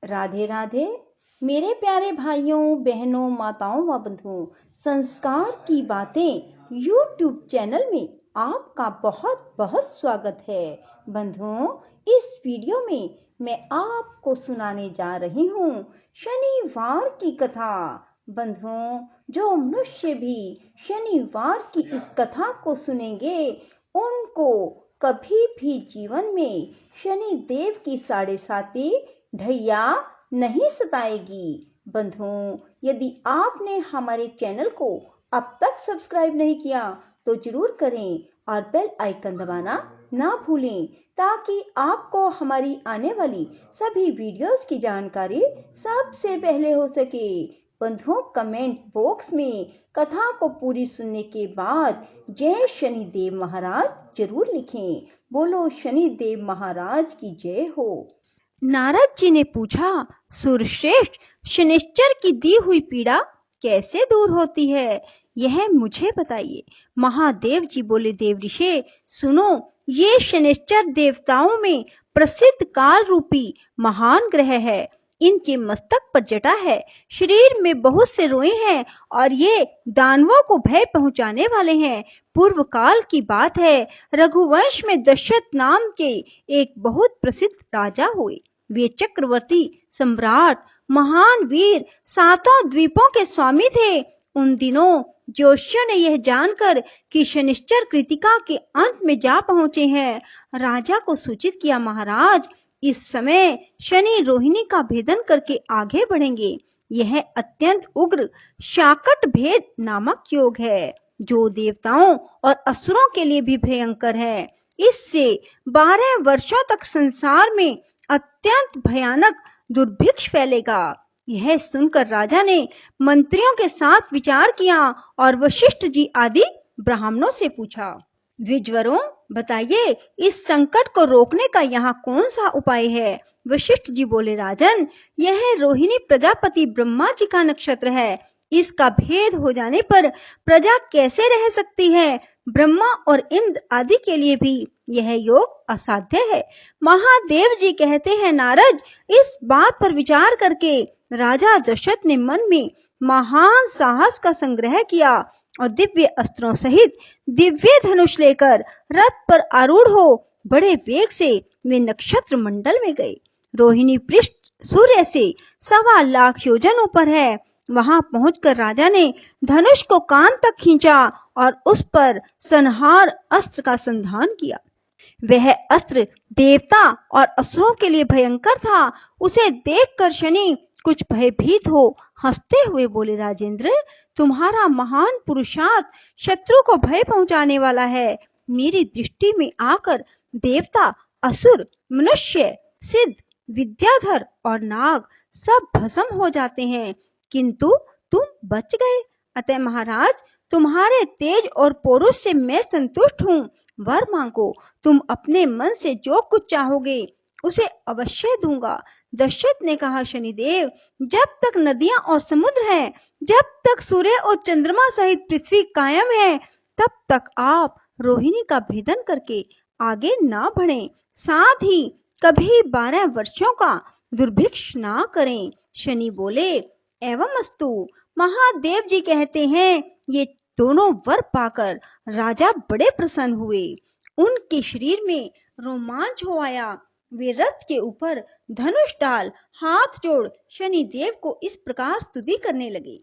राधे राधे मेरे प्यारे भाइयों बहनों माताओं व बंधुओं, संस्कार की बातें यूट्यूब चैनल में आपका बहुत बहुत स्वागत है। बंधुओं, इस वीडियो में मैं आपको सुनाने जा रही हूँ शनिवार की कथा। बंधुओं, जो मनुष्य भी शनिवार की इस कथा को सुनेंगे उनको कभी भी जीवन में शनि देव की साढ़े साती ढैया नहीं सताएगी। बंधुओं, यदि आपने हमारे चैनल को अब तक सब्सक्राइब नहीं किया तो जरूर करें और बेल आइकन दबाना ना भूलें, ताकि आपको हमारी आने वाली सभी वीडियोस की जानकारी सबसे पहले हो सके। बंधुओं, कमेंट बॉक्स में कथा को पूरी सुनने के बाद जय शनिदेव महाराज जरूर लिखें। बोलो शनिदेव महाराज की जय हो। नारद जी ने पूछा, सूर्यश्रेष्ठ, शनिश्चर की दी हुई पीड़ा कैसे दूर होती है, यह मुझे बताइए। महादेव जी बोले, देव ऋषि सुनो, ये शनिश्चर देवताओं में प्रसिद्ध काल रूपी महान ग्रह है। इनके मस्तक पर जटा है, शरीर में बहुत से रोए हैं और ये दानवों को भय पहुंचाने वाले हैं। पूर्व काल की बात है, रघुवंश में दशरथ नाम के एक बहुत प्रसिद्ध राजा हुए। वे चक्रवर्ती सम्राट महान वीर सातों द्वीपों के स्वामी थे। उन दिनों ज्योतिषियों ने यह जानकर कि शनिश्चर कृतिका के अंत में जा पहुंचे हैं, राजा को सूचित किया, महाराज इस समय शनि रोहिणी का भेदन करके आगे बढ़ेंगे। यह अत्यंत उग्र शाकट भेद नामक योग है, जो देवताओं और असुरों के लिए भी भयंकर है। इससे 12 वर्षों तक संसार में अत्यंत भयानक दुर्भिक्ष फैलेगा। यह सुनकर राजा ने मंत्रियों के साथ विचार किया और वशिष्ठ जी आदि ब्राह्मणों से पूछा, द्विजवरों बताइए, इस संकट को रोकने का यहाँ कौन सा उपाय है। वशिष्ठ जी बोले, राजन, यह रोहिणी प्रजापति ब्रह्मा जी का नक्षत्र है। इसका भेद हो जाने पर प्रजा कैसे रह सकती है। ब्रह्मा और इंद्र आदि के लिए भी यह योग असाध्य है। महादेव जी कहते हैं, नारद, इस बात पर विचार करके राजा दशरथ ने मन में महान साहस का संग्रह किया और दिव्य अस्त्रों सहित दिव्य धनुष लेकर रथ पर आरूढ़ हो बड़े वेग से वे नक्षत्र मंडल में गए। रोहिणी पृष्ठ सूर्य से 1.25 लाख योजन ऊपर है। वहां पहुंचकर राजा ने धनुष को कान तक खींचा और उस पर संहार अस्त्र का संधान किया। वह अस्त्र देवता और असुरों के लिए भयंकर था। उसे देखकर शनि कुछ भयभीत हो हंसते हुए बोले, राजेंद्र, तुम्हारा महान पुरुषार्थ शत्रु को भय पहुंचाने वाला है। मेरी दृष्टि में आकर देवता, असुर, मनुष्य, सिद्ध, विद्याधर और नाग सब भस्म हो जाते हैं, किंतु तुम बच गए। अतः महाराज, तुम्हारे तेज और पौरुष से मैं संतुष्ट हूँ। वर मांगो, तुम अपने मन से जो कुछ चाहोगे उसे अवश्य दूंगा। दशरथ ने कहा, शनिदेव, जब तक नदियां और समुद्र हैं, जब तक सूर्य और चंद्रमा सहित पृथ्वी कायम है, तब तक आप रोहिणी का भेदन करके आगे ना बढ़ें। साथ ही कभी 12 वर्षों का दुर्भिक्ष ना करें। शनि बोले, एवं अस्तु। महादेव जी कहते हैं, ये दोनों वर पाकर राजा बड़े प्रसन्न हुए। उनके शरीर में रोमांच हो आया। वे रथ के ऊपर धनुष डाल हाथ जोड़ शनिदेव को इस प्रकार स्तुति करने लगे।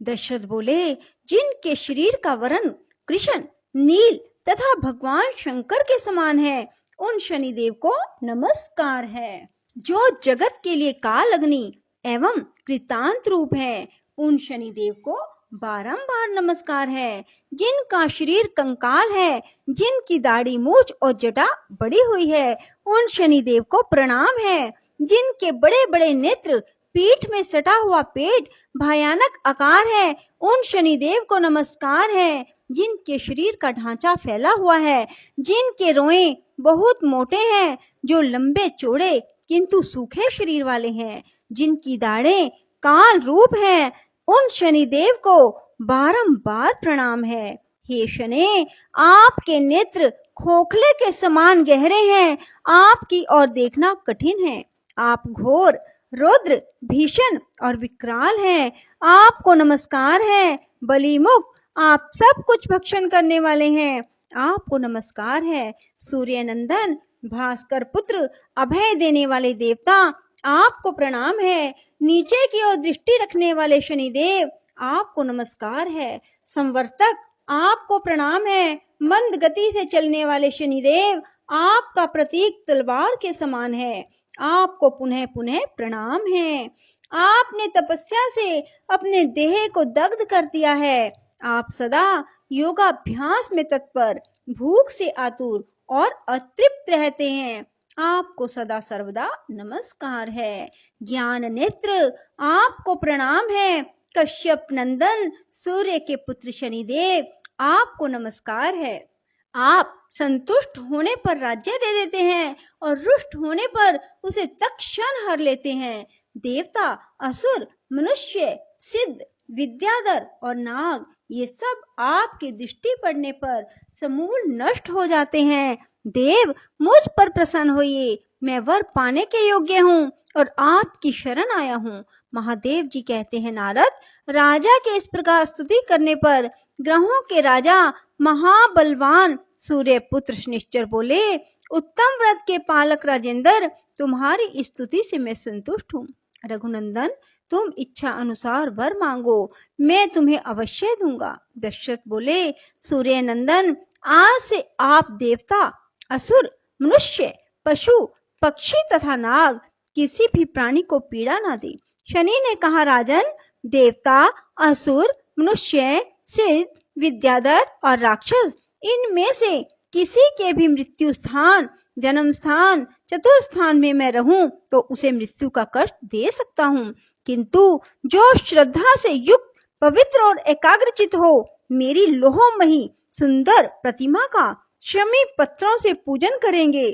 दशरथ बोले, जिनके शरीर का वर्ण कृष्ण, नील तथा भगवान शंकर के समान है, उन शनिदेव को नमस्कार है। जो जगत के लिए काल अग्नि एवं कृतांत रूप है, उन शनिदेव को बारंबार नमस्कार है। जिनका शरीर कंकाल है, जिनकी दाढ़ी मूछ और जटा बड़ी हुई है, उन शनिदेव को प्रणाम है। जिनके बड़े बड़े नेत्र, पीठ में सटा हुआ पेट, भयानक आकार है, उन शनिदेव को नमस्कार है। जिनके शरीर का ढांचा फैला हुआ है, जिनके रोए बहुत मोटे हैं, जो लंबे चौड़े किंतु सूखे शरीर वाले हैं, जिनकी दाढ़ें काल रूप हैं, उन शनिदेव को बारंबार प्रणाम है। हे शनि, आपके नेत्र खोखले के समान गहरे हैं, आपकी ओर देखना कठिन है। आप घोर रौद्र, भीषण और विकराल हैं। आपको नमस्कार है। बलिमुख, आप सब कुछ भक्षण करने वाले हैं। आपको नमस्कार है। सूर्य नंदन, भास्कर पुत्र, अभय देने वाले देवता, आपको प्रणाम है। नीचे की ओर दृष्टि रखने वाले शनिदेव, आपको नमस्कार है। संवर्तक, आपको प्रणाम है। मंद गति से चलने वाले शनिदेव, आपका प्रतीक तलवार के समान है। आपको पुनः पुनः प्रणाम है। आपने तपस्या से अपने देह को दग्ध कर दिया है। आप सदा योगाभ्यास में तत्पर, भूख से आतुर और अतृप्त रहते हैं। आपको सदा सर्वदा नमस्कार है। ज्ञान नेत्र, आपको प्रणाम है। कश्यप नंदन, सूर्य के पुत्र शनिदेव, आपको नमस्कार है। आप संतुष्ट होने पर राज्य दे देते हैं और रुष्ट होने पर उसे तत्क्षण हर लेते हैं। देवता, असुर, मनुष्य, सिद्ध, विद्याधर और नाग, ये सब आपकी दृष्टि पड़ने पर समूल नष्ट हो जाते हैं। देव, मुझ पर प्रसन्न होइए। मैं वर पाने के योग्य हूँ और आपकी शरण आया हूँ। महादेव जी कहते हैं, नारद, राजा के इस प्रकार स्तुति करने पर ग्रहों के राजा महाबलवान सूर्य पुत्र निश्चर बोले, उत्तम व्रत के पालक राजेंद्र, तुम्हारी स्तुति से मैं संतुष्ट हूँ। रघुनंदन, तुम इच्छा अनुसार वर मांगो, मैं तुम्हें अवश्य दूंगा। दशरथ बोले, सूर्य नंदन, आज से आप देवता, असुर, मनुष्य, पशु, पक्षी तथा नाग, किसी भी प्राणी को पीड़ा ना दे। शनि ने कहा, राजन, देवता, असुर, मनुष्य, सिद्ध, विद्याधर और राक्षस, इनमें से किसी के भी मृत्यु स्थान, जन्म स्थान, चतुर्स्थान में मैं रहूं तो उसे मृत्यु का कष्ट दे सकता हूँ, किंतु जो श्रद्धा से युक्त, पवित्र और एकाग्रचित हो, मेरी लोहमयी सुंदर प्रतिमा का शमी पत्रों से पूजन करेंगे,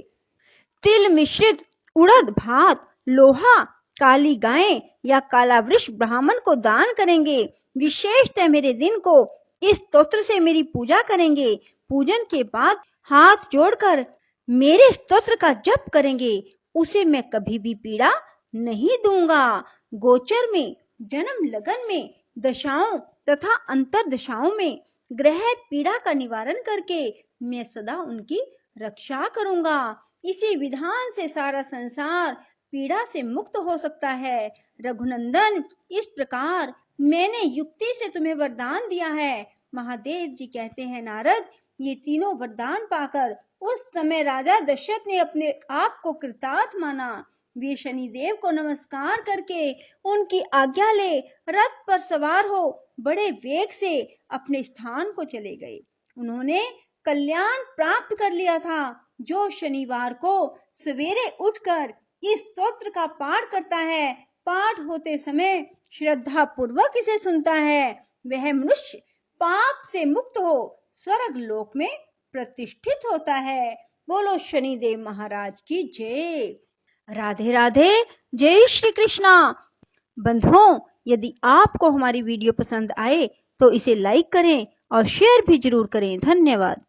तिल मिश्रित उड़द भात, लोहा, काली गाय या काला वृक्ष ब्राह्मण को दान करेंगे, विशेषतः मेरे दिन को इस स्तोत्र से मेरी पूजा करेंगे, पूजन के बाद हाथ जोड़कर मेरे स्तोत्र का जप करेंगे, उसे मैं कभी भी पीड़ा नहीं दूंगा। गोचर में, जन्म लगन में, दशाओं तथा अंतर दशाओं में ग्रह पीड़ा का निवारण करके मैं सदा उनकी रक्षा करूंगा। इसी विधान से सारा संसार पीड़ा से मुक्त हो सकता है। रघुनंदन, इस प्रकार मैंने युक्ति से तुम्हें वरदान दिया है। महादेव जी कहते हैं, नारद, ये तीनों वरदान पाकर उस समय राजा दशरथ ने अपने आप को कृतार्थ माना। वे शनिदेव को नमस्कार करके उनकी आज्ञा ले रथ पर सवार हो बड़े वेग से अपने स्थान को चले गए। उन्होंने कल्याण प्राप्त कर लिया था। जो शनिवार को सवेरे उठकर इस स्तोत्र का पाठ करता है, पाठ होते समय श्रद्धा पूर्वक इसे सुनता है, वह मनुष्य पाप से मुक्त हो स्वर्ग लोक में प्रतिष्ठित होता है। बोलो शनिदेव महाराज की जय। राधे राधे। जय श्री कृष्णा। बंधुओं, यदि आपको हमारी वीडियो पसंद आए तो इसे लाइक करें और शेयर भी जरूर करें। धन्यवाद।